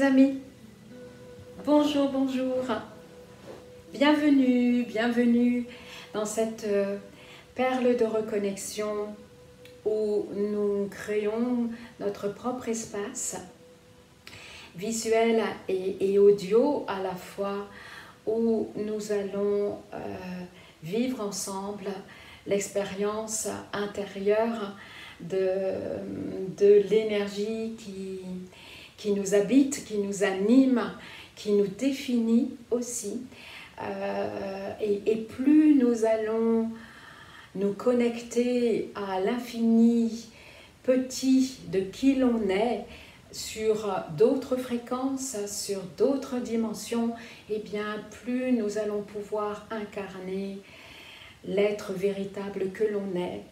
amis, bonjour, bonjour, bienvenue, bienvenue dans cette perle de reconnexion où nous créons notre propre espace visuel et audio à la fois, où nous allons vivre ensemble l'expérience intérieure de l'énergie qui nous habite, qui nous anime, qui nous définit aussi. Et plus nous allons nous connecter à l'infini petit de qui l'on est, sur d'autres fréquences, sur d'autres dimensions, et bien plus nous allons pouvoir incarner l'être véritable que l'on est,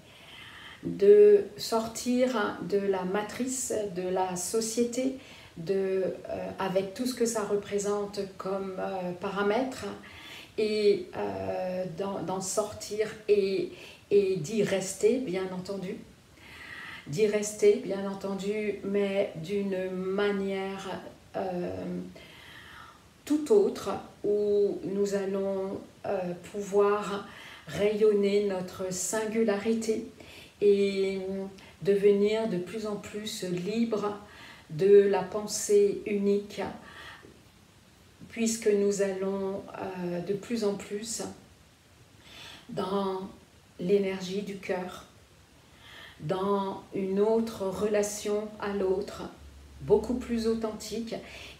de sortir de la matrice de la société, avec tout ce que ça représente comme paramètres, et d'en sortir et d'y rester, bien entendu. D'y rester, bien entendu, mais d'une manière tout autre, où nous allons pouvoir rayonner notre singularité et devenir de plus en plus libre de la pensée unique, puisque nous allons de plus en plus dans l'énergie du cœur, dans une autre relation à l'autre, beaucoup plus authentique.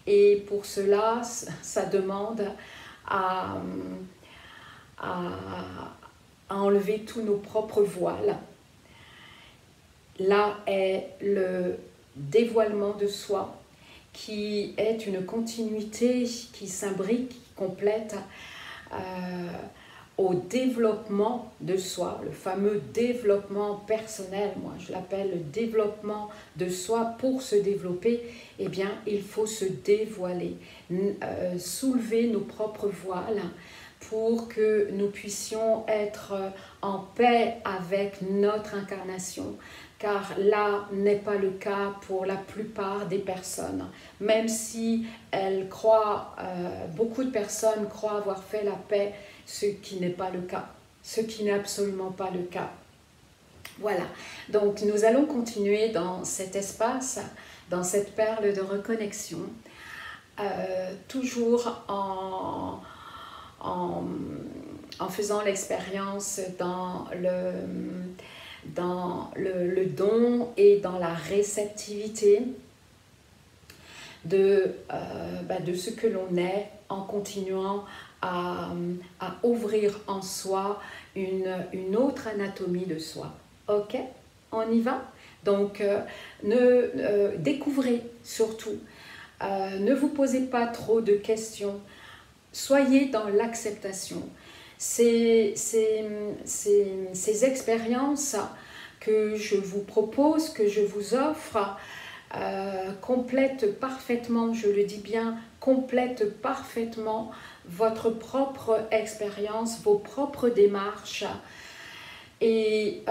Et pour cela, ça demande à enlever tous nos propres voiles. Là est le dévoilement de soi, qui est une continuité qui s'imbrique, qui complète au développement de soi, le fameux développement personnel. Moi je l'appelle le développement de soi. Pour se développer, eh bien il faut se dévoiler, soulever nos propres voiles, pour que nous puissions être en paix avec notre incarnation, car là n'est pas le cas pour la plupart des personnes, même si elles croient, beaucoup de personnes croient avoir fait la paix, ce qui n'est pas le cas, ce qui n'est absolument pas le cas. Voilà, donc nous allons continuer dans cet espace, dans cette perle de reconnexion, toujours en faisant l'expérience dans le don et dans la réceptivité de ce que l'on est, en continuant à ouvrir en soi une autre anatomie de soi. Ok, on y va? Donc découvrez surtout, ne vous posez pas trop de questions, soyez dans l'acceptation. Ces expériences que je vous propose, que je vous offre, complètent parfaitement, je le dis bien, complètent parfaitement votre propre expérience, vos propres démarches, et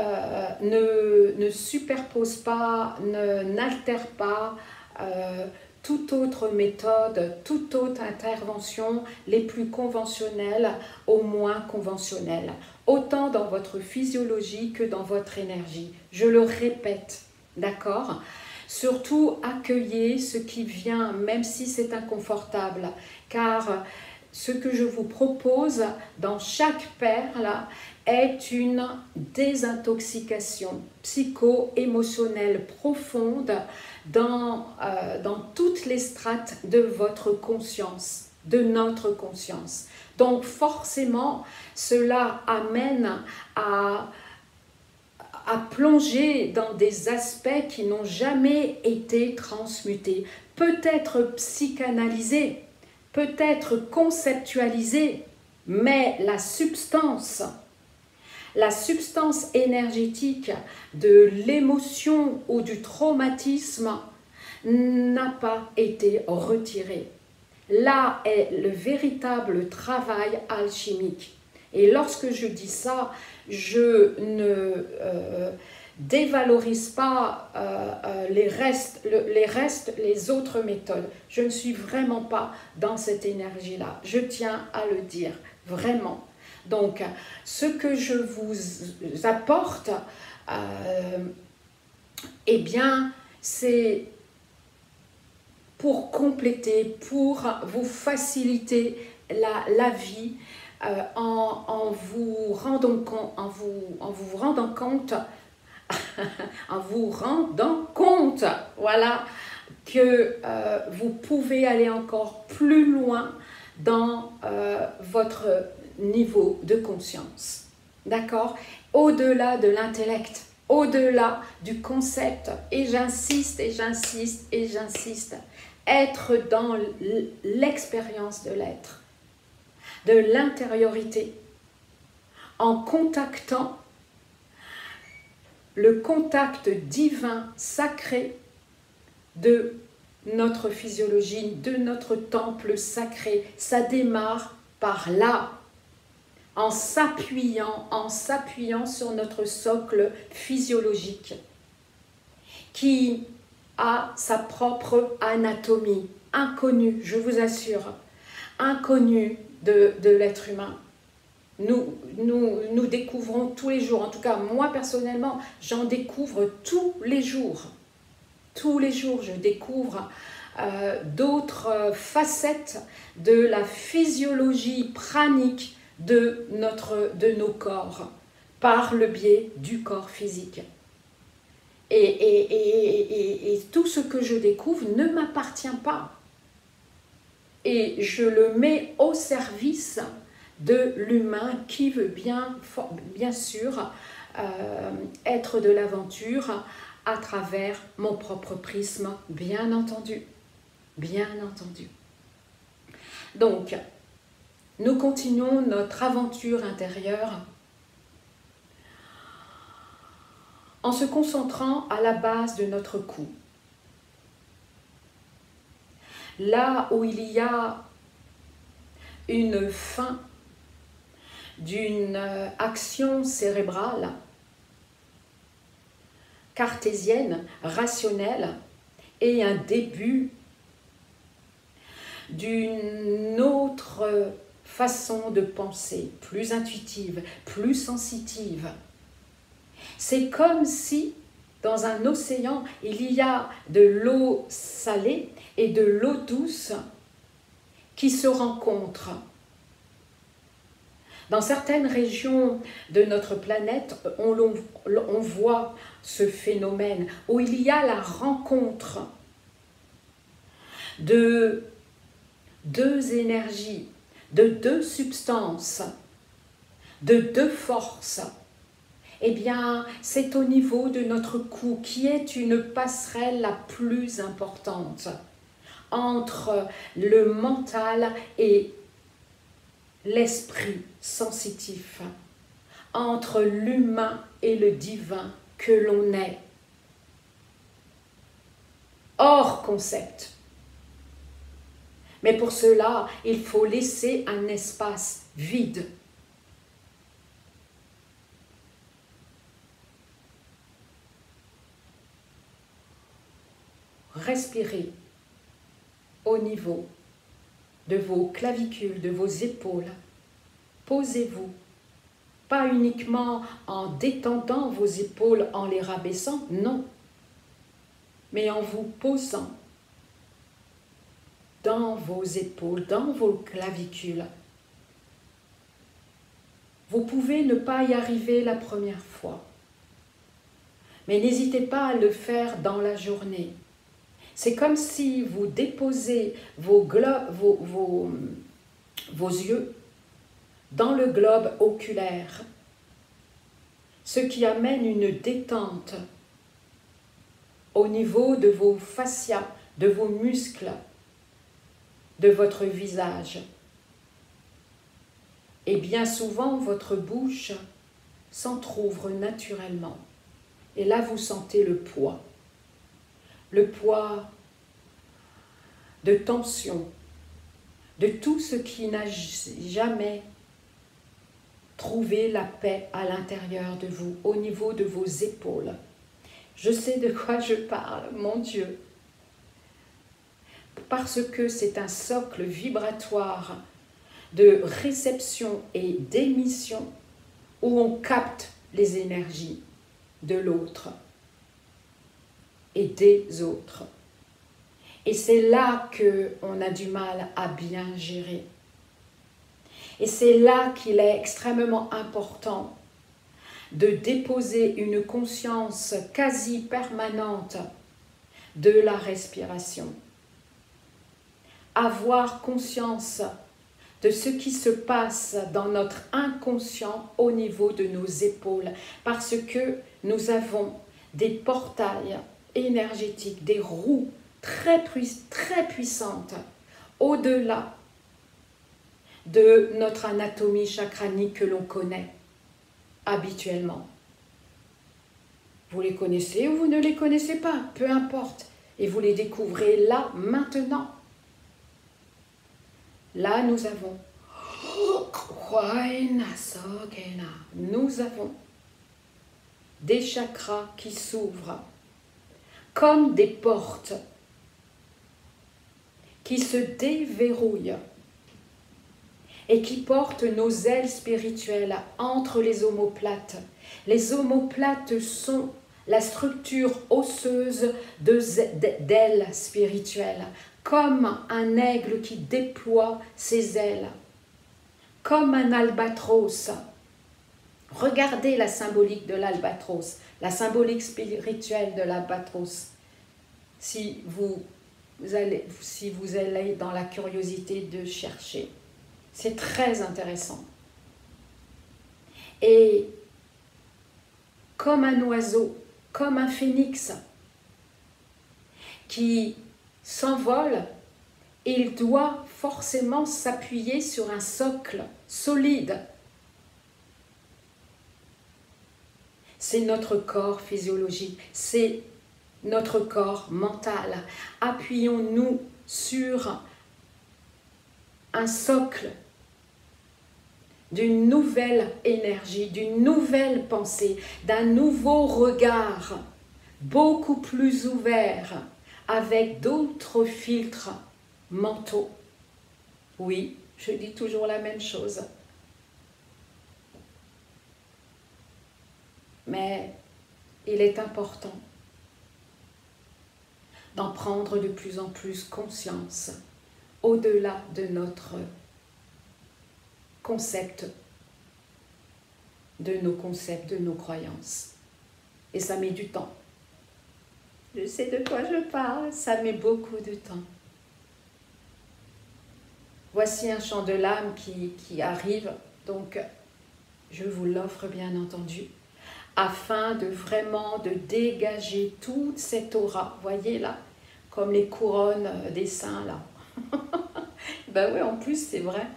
ne superposent pas, n'altèrent pas toute autre méthode, toute autre intervention, les plus conventionnelles au moins conventionnelles, autant dans votre physiologie que dans votre énergie. Je le répète, d'accord? Surtout accueillez ce qui vient, même si c'est inconfortable, car ce que je vous propose dans chaque perle est une désintoxication psycho-émotionnelle profonde dans toutes les strates de votre conscience, de notre conscience. Donc forcément, cela amène à plonger dans des aspects qui n'ont jamais été transmutés, peut-être psychanalysés, peut-être conceptualisés, mais la substance énergétique de l'émotion ou du traumatisme n'a pas été retirée. Là est le véritable travail alchimique. Et lorsque je dis ça, je dévalorise pas les autres méthodes. Je ne suis vraiment pas dans cette énergie-là. Je tiens à le dire, vraiment. Donc, ce que je vous apporte, eh bien, c'est pour compléter, pour vous faciliter la vie, en vous rendant compte, voilà, que vous pouvez aller encore plus loin dans votre niveau de conscience, d'accord? Au-delà de l'intellect, au-delà du concept, et j'insiste, et j'insiste, et j'insiste, être dans l'expérience de l'être, de l'intériorité, en contactant le contact divin, sacré de notre physiologie, de notre temple sacré. Ça démarre par là, en s'appuyant sur notre socle physiologique, qui a sa propre anatomie, inconnue, je vous assure, inconnue de l'être humain. Nous découvrons tous les jours, en tout cas moi personnellement, j'en découvre tous les jours. Tous les jours, je découvre d'autres facettes de la physiologie pranique de nos corps, par le biais du corps physique. Et tout ce que je découvre ne m'appartient pas. Et je le mets au service de l'humain qui veut bien sûr être de l'aventure à travers mon propre prisme, bien entendu. Bien entendu. Donc, nous continuons notre aventure intérieure en se concentrant à la base de notre cou. Là où il y a une fin d'une action cérébrale cartésienne, rationnelle, et un début d'une autre façon de penser, plus intuitive, plus sensitive. C'est comme si, dans un océan, il y a de l'eau salée et de l'eau douce qui se rencontrent. Dans certaines régions de notre planète, on voit ce phénomène où il y a la rencontre de deux énergies, de deux substances, de deux forces. Eh bien, c'est au niveau de notre cou qui est une passerelle la plus importante entre le mental et l'esprit sensitif, entre l'humain et le divin que l'on est. Hors concept. Mais pour cela, il faut laisser un espace vide. Respirez au niveau de vos clavicules, de vos épaules. Posez-vous, pas uniquement en détendant vos épaules, en les rabaissant, non, mais en vous posant dans vos épaules, dans vos clavicules. Vous pouvez ne pas y arriver la première fois, mais n'hésitez pas à le faire dans la journée. C'est comme si vous déposez vos yeux dans le globe oculaire, ce qui amène une détente au niveau de vos fascias, de vos muscles, de votre visage. Et bien souvent, votre bouche s'entrouvre naturellement. Et là, vous sentez le poids de tension, de tout ce qui n'a jamais trouvé la paix à l'intérieur de vous, au niveau de vos épaules. Je sais de quoi je parle, mon Dieu. Parce que c'est un socle vibratoire de réception et d'émission où on capte les énergies de l'autre et des autres. Et c'est là qu'on a du mal à bien gérer. Et c'est là qu'il est extrêmement important de déposer une conscience quasi permanente de la respiration. Avoir conscience de ce qui se passe dans notre inconscient au niveau de nos épaules, parce que nous avons des portails énergétiques, des roues très puissantes, au-delà de notre anatomie chakranique que l'on connaît habituellement. Vous les connaissez ou vous ne les connaissez pas, peu importe. Et vous les découvrez là, maintenant. Là, nous avons des chakras qui s'ouvrent comme des portes qui se déverrouillent et qui portent nos ailes spirituelles entre les omoplates. Les omoplates sont la structure osseuse d'ailes spirituelles, comme un aigle qui déploie ses ailes, comme un albatros. Regardez la symbolique de l'albatros, la symbolique spirituelle de l'albatros. Si vous allez dans la curiosité de chercher, c'est très intéressant. Et comme un oiseau, comme un phénix qui s'envole, il doit forcément s'appuyer sur un socle solide. C'est notre corps physiologique, c'est notre corps mental. Appuyons-nous sur un socle d'une nouvelle énergie, d'une nouvelle pensée, d'un nouveau regard, beaucoup plus ouvert, avec d'autres filtres mentaux. Oui, je dis toujours la même chose. Mais il est important d'en prendre de plus en plus conscience au-delà de notre concept, de nos croyances. Et ça met du temps. Je sais de quoi je parle, ça met beaucoup de temps. Voici un chant de l'âme qui arrive, donc je vous l'offre bien entendu, afin de vraiment de dégager toute cette aura, voyez là, comme les couronnes des saints là. Ben oui, en plus c'est vrai.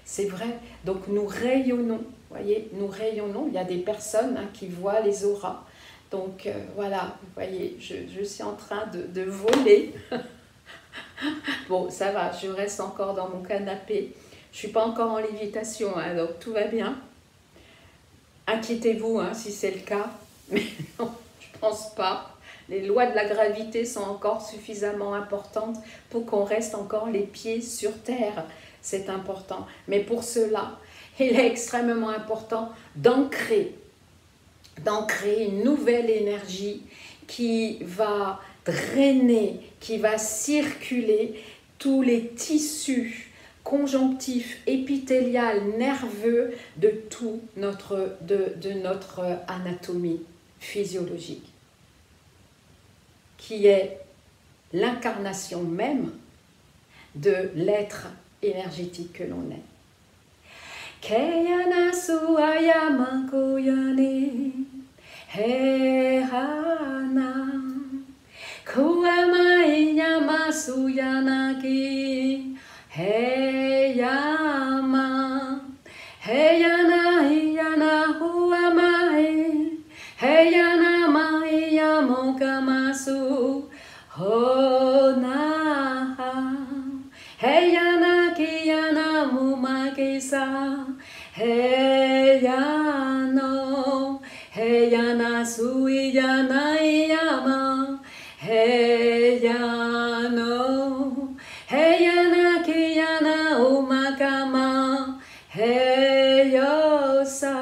C'est vrai, donc nous rayonnons, voyez, nous rayonnons. Il y a des personnes qui voient les auras. Donc voilà, vous voyez, je suis en train de voler. Bon, ça va, je reste encore dans mon canapé. Je ne suis pas encore en lévitation, donc tout va bien. Inquiétez-vous si c'est le cas, mais non, je ne pense pas. Les lois de la gravité sont encore suffisamment importantes pour qu'on reste encore les pieds sur terre. C'est important. Mais pour cela, il est extrêmement important d'ancrer une nouvelle énergie qui va drainer, qui va circuler tous les tissus conjonctifs, épithélial, nerveux de tout notre anatomie physiologique, qui est l'incarnation même de l'être énergétique que l'on est. Keyana suaya mankoyane hehana kuama inyama suyanaki heyama heyana iyana huamai heyana maya mokamasu honaha heyana kiyana mumakisa heyano heyana suiyana iyama Heyosa,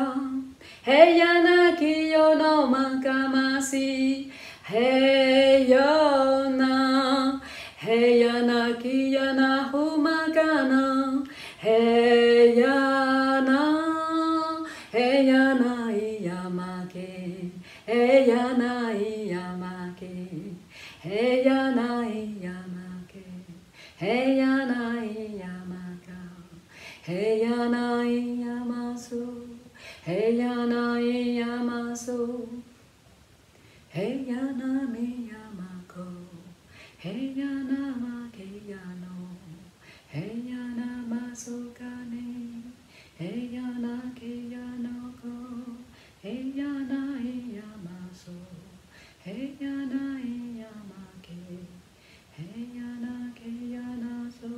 Heyana kiyono mankamasi, Heyona, Heyana kiyana humagana, Heyana, Heyana iyamake, Heyana iyamake, Heyana iyamake, Heyana iyamaka, Heyana iyamasu, Heyana iyamasu, Heyana miyamako, Heyana makeyano, Heyana masukane, Heyana keyanoko, Heyana iyamasu, Heyana iyamake, Heyana keyanasu,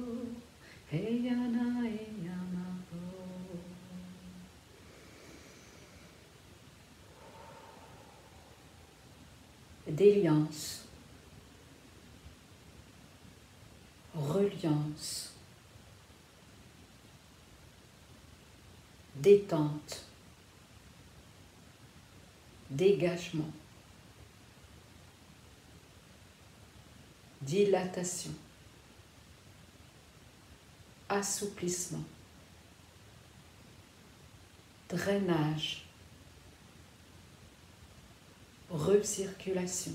Heyana iyamako. Déliance, reliance, détente, dégagement, dilatation, assouplissement, drainage, recirculation,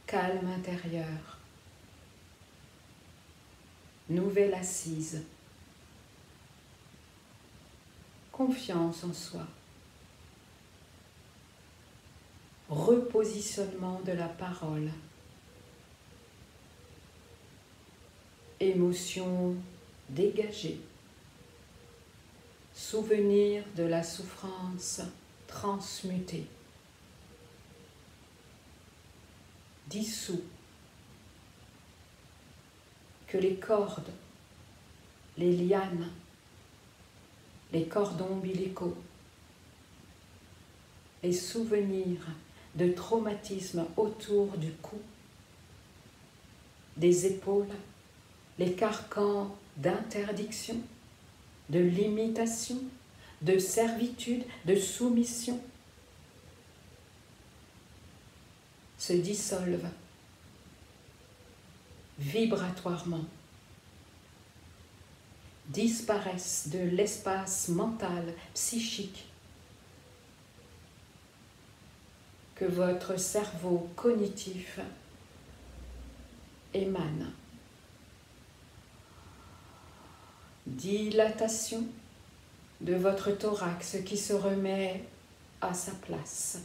calme intérieur, nouvelle assise, confiance en soi, repositionnement de la parole, émotion dégagée, souvenir de la souffrance transmutée, dissous, que les cordes, les lianes, les cordons ombilicaux, les souvenirs de traumatisme autour du cou, des épaules, les carcans d'interdiction, de limitation, de servitude, de soumission, se dissolvent vibratoirement, disparaissent de l'espace mental, psychique, que votre cerveau cognitif émane. Dilatation de votre thorax qui se remet à sa place.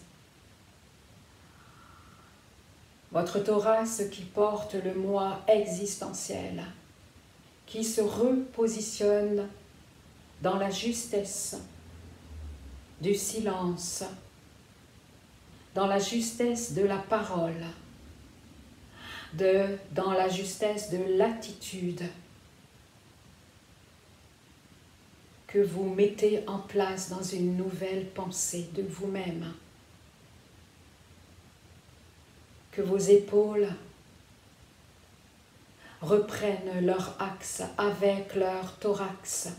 Votre thorax qui porte le moi existentiel, qui se repositionne dans la justesse du silence, dans la justesse de la parole, dans la justesse de l'attitude que vous mettez en place dans une nouvelle pensée de vous-même. Que vos épaules reprennent leur axe avec leur thorax,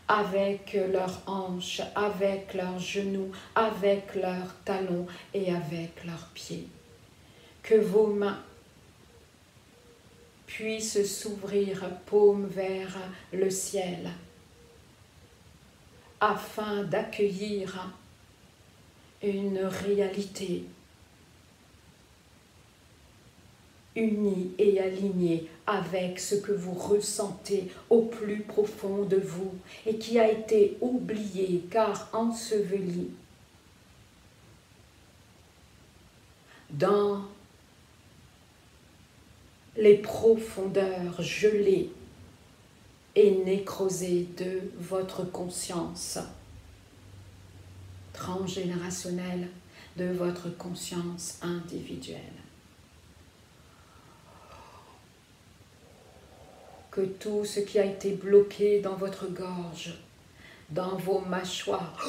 avec leurs hanches, avec leurs genoux, avec leurs talons et avec leurs pieds. Que vos mains puissent s'ouvrir paume vers le ciel afin d'accueillir une réalité unie et alignée avec ce que vous ressentez au plus profond de vous et qui a été oublié car enseveli dans les profondeurs gelées et nécrosées de votre conscience transgénérationnelle, de votre conscience individuelle. Que tout ce qui a été bloqué dans votre gorge, dans vos mâchoires,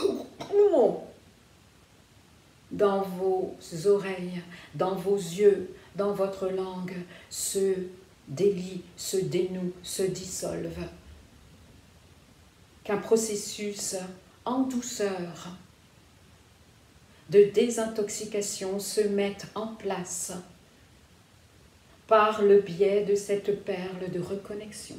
dans vos oreilles, dans vos yeux, dans votre langue, se délient, se dénouent, se dissolvent. Qu'un processus en douceur de désintoxication se mette en place par le biais de cette perle de reconnexion.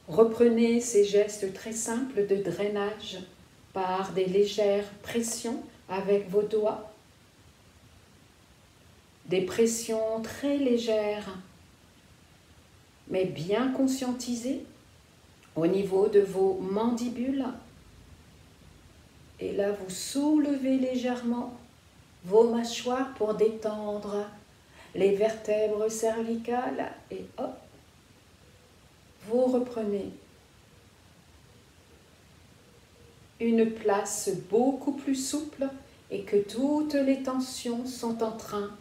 Reprenez ces gestes très simples de drainage par des légères pressions avec vos doigts. Des pressions très légères, mais bien conscientisées au niveau de vos mandibules. Et là, vous soulevez légèrement vos mâchoires pour détendre les vertèbres cervicales et hop, vous reprenez une place beaucoup plus souple et que toutes les tensions sont en train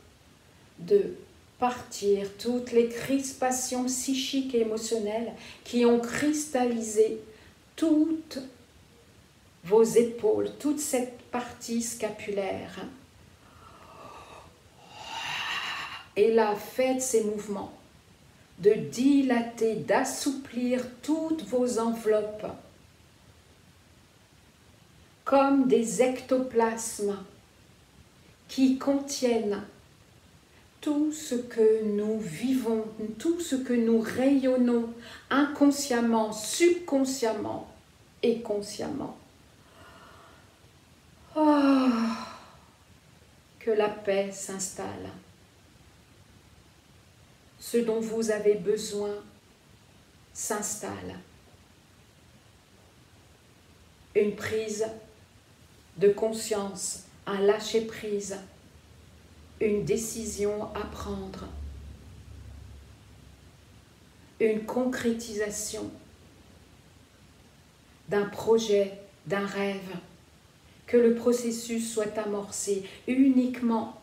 de partir, toutes les crispations psychiques et émotionnelles qui ont cristallisé toutes vos épaules, toute cette partie scapulaire. Et là, faites ces mouvements de dilater, d'assouplir toutes vos enveloppes comme des ectoplasmes qui contiennent tout ce que nous vivons, tout ce que nous rayonnons inconsciemment, subconsciemment et consciemment. Oh, que la paix s'installe. Ce dont vous avez besoin s'installe. Une prise de conscience, un lâcher-prise, une décision à prendre, une concrétisation d'un projet, d'un rêve, que le processus soit amorcé uniquement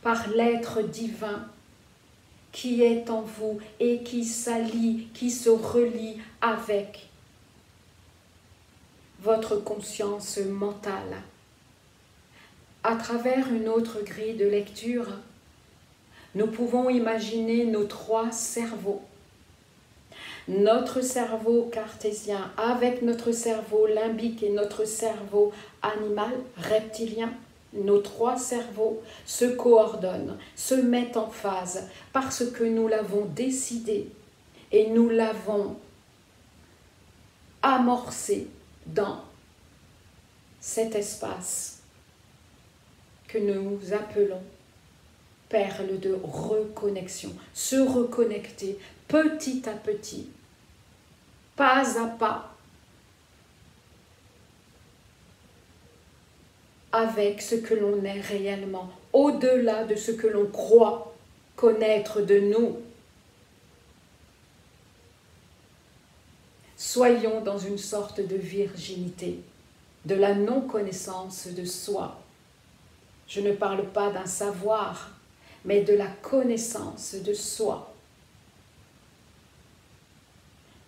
par l'être divin qui est en vous et qui s'allie, qui se relie avec votre conscience mentale. À travers une autre grille de lecture, nous pouvons imaginer nos trois cerveaux. Notre cerveau cartésien avec notre cerveau limbique et notre cerveau animal, reptilien, nos trois cerveaux se coordonnent, se mettent en phase parce que nous l'avons décidé et nous l'avons amorcé dans cet espace que nous appelons perle de reconnexion. Se reconnecter petit à petit, pas à pas, avec ce que l'on est réellement, au-delà de ce que l'on croit connaître de nous. Soyons dans une sorte de virginité, de la non-connaissance de soi. Je ne parle pas d'un savoir, mais de la connaissance de soi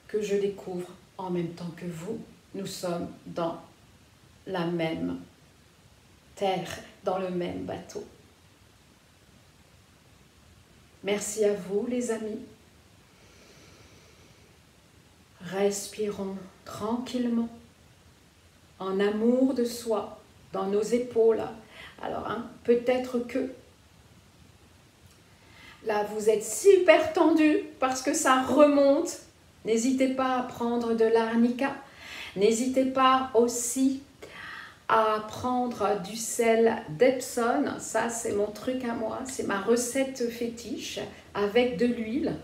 que je découvre en même temps que vous. Nous sommes dans la même terre, dans le même bateau. Merci à vous, les amis. Respirons tranquillement, en amour de soi, dans nos épaules. Alors, peut-être que là, vous êtes super tendu parce que ça remonte. N'hésitez pas à prendre de l'arnica. N'hésitez pas aussi à prendre du sel d'Epsom. Ça, c'est mon truc à moi. C'est ma recette fétiche avec de l'huile.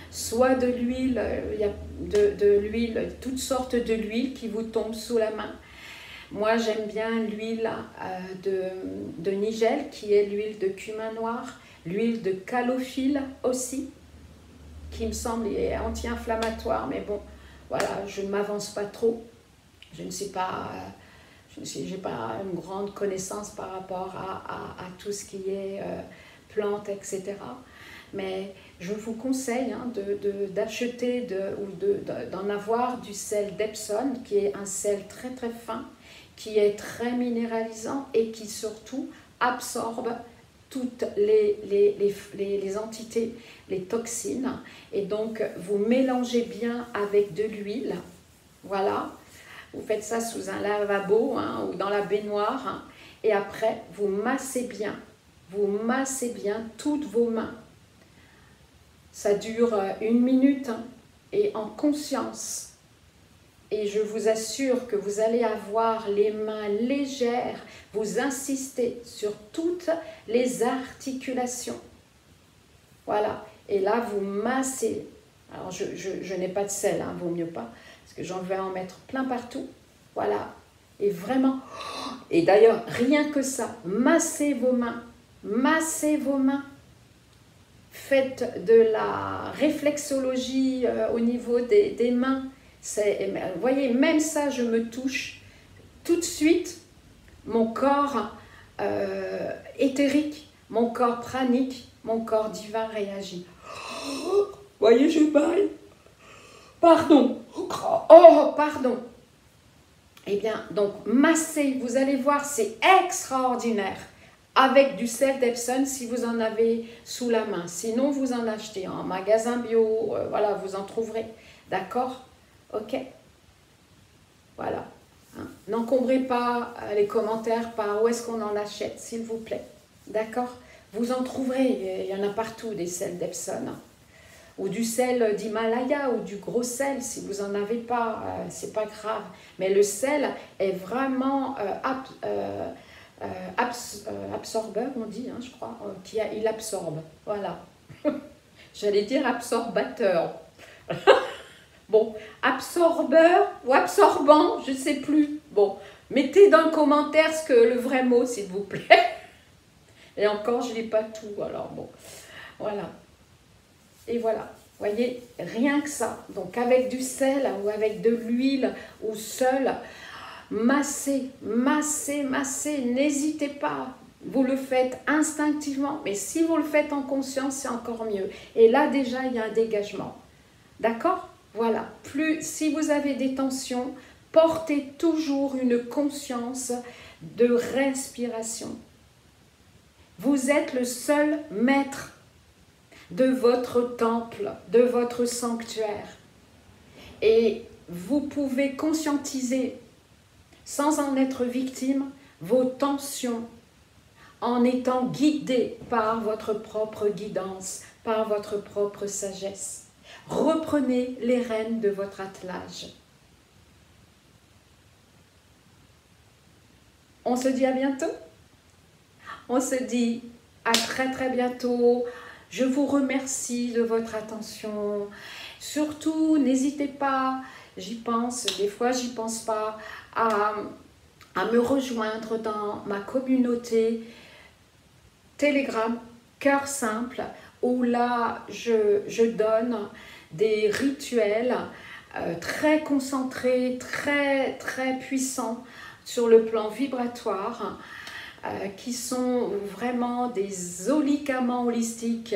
Soit de l'huile, il y a de l'huile, toutes sortes de l'huile qui vous tombent sous la main. Moi, j'aime bien l'huile de nigel, qui est l'huile de cumin noir, l'huile de calophylle aussi, qui me semble est anti-inflammatoire, mais bon, voilà, je ne m'avance pas trop. Je ne sais pas, j'ai pas une grande connaissance par rapport à tout ce qui est plantes, etc. mais je vous conseille hein, d'acheter ou d'en avoir du sel d'Epsom, qui est un sel très très fin, qui est très minéralisant et qui surtout absorbe toutes les entités, les toxines. Et donc, vous mélangez bien avec de l'huile. Voilà. Vous faites ça sous un lavabo hein, ou dans la baignoire. Hein, et après, vous massez bien. Vous massez bien toutes vos mains. Ça dure 1 minute hein, et en conscience. Et je vous assure que vous allez avoir les mains légères. Vous insistez sur toutes les articulations. Voilà. Et là, vous massez. Alors, je n'ai pas de sel, hein, vaut mieux pas. Parce que j'en vais en mettre plein partout. Voilà. Et vraiment. Et d'ailleurs, rien que ça, massez vos mains. Massez vos mains. Faites de la réflexologie au niveau des mains. Vous voyez, même ça, je me touche. Tout de suite, mon corps éthérique, mon corps pranique, mon corps divin réagit. Vous voyez, je baille. Pardon. Oh, pardon. Eh bien, donc, massez, vous allez voir, c'est extraordinaire. Avec du sel d'Epsom, si vous en avez sous la main. Sinon, vous en achetez en magasin bio. Voilà, vous en trouverez. D'accord? Ok? Voilà. Hein. N'encombrez pas les commentaires par où est-ce qu'on en achète, s'il vous plaît. D'accord? Vous en trouverez. Il y en a partout des sels d'Epsom. Ou du sel d'Himalaya ou du gros sel, si vous n'en avez pas, c'est pas grave. Mais le sel est vraiment absorbeur, on dit, hein, je crois, il absorbe. Voilà. J'allais dire absorbateur. Bon, absorbeur ou absorbant, je ne sais plus. Bon, mettez dans le commentaire le vrai mot, s'il vous plaît. Et encore, je n'ai pas tout, alors bon, voilà. Et voilà, vous voyez, rien que ça. Donc avec du sel ou avec de l'huile ou seul, massez, massez, massez, n'hésitez pas. Vous le faites instinctivement, mais si vous le faites en conscience, c'est encore mieux. Et là déjà, il y a un dégagement. D'accord? Voilà. Si vous avez des tensions, portez toujours une conscience de respiration. Vous êtes le seul maître de votre temple, de votre sanctuaire. Et vous pouvez conscientiser, sans en être victime, vos tensions, en étant guidé par votre propre guidance, par votre propre sagesse. Reprenez les rênes de votre attelage. On se dit à bientôt. On se dit à très très bientôt. Je vous remercie de votre attention. Surtout, n'hésitez pas, j'y pense, des fois j'y pense pas, à me rejoindre dans ma communauté Telegram, Cœur Simple, où là je donne des rituels très concentrés, très très puissants sur le plan vibratoire, qui sont vraiment des olicaments holistiques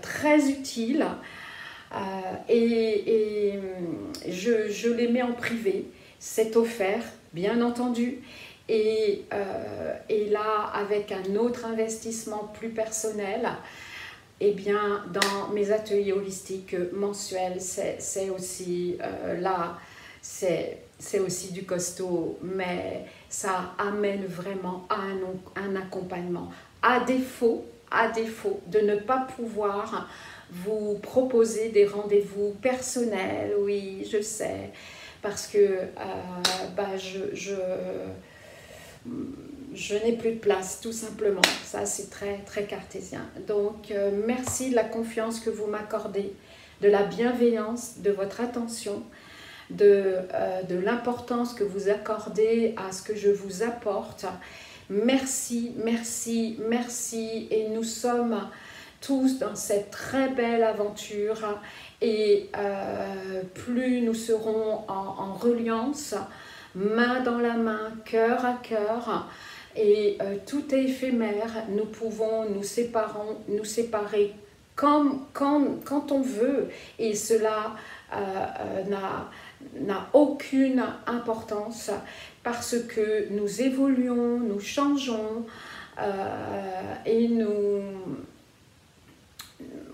très utiles et je les mets en privé, c'est offert bien entendu et là avec un autre investissement plus personnel, eh bien dans mes ateliers holistiques mensuels c'est aussi là c'est aussi du costaud, mais ça amène vraiment à un accompagnement. À défaut de ne pas pouvoir vous proposer des rendez-vous personnels, oui, je sais, parce que je n'ai plus de place, tout simplement. Ça, c'est très, très cartésien. Donc, merci de la confiance que vous m'accordez, de la bienveillance, de votre attention, de l'importance que vous accordez à ce que je vous apporte. Merci, merci, merci. Et nous sommes tous dans cette très belle aventure. Et plus nous serons en reliance, main dans la main, cœur à cœur, et tout est éphémère, nous pouvons nous séparer quand on veut, et cela n'a aucune importance parce que nous évoluons, nous changeons et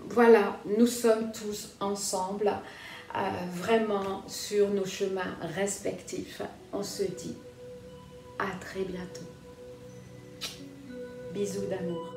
voilà, nous sommes tous ensemble vraiment sur nos chemins respectifs. On se dit à très bientôt. Bisous d'amour.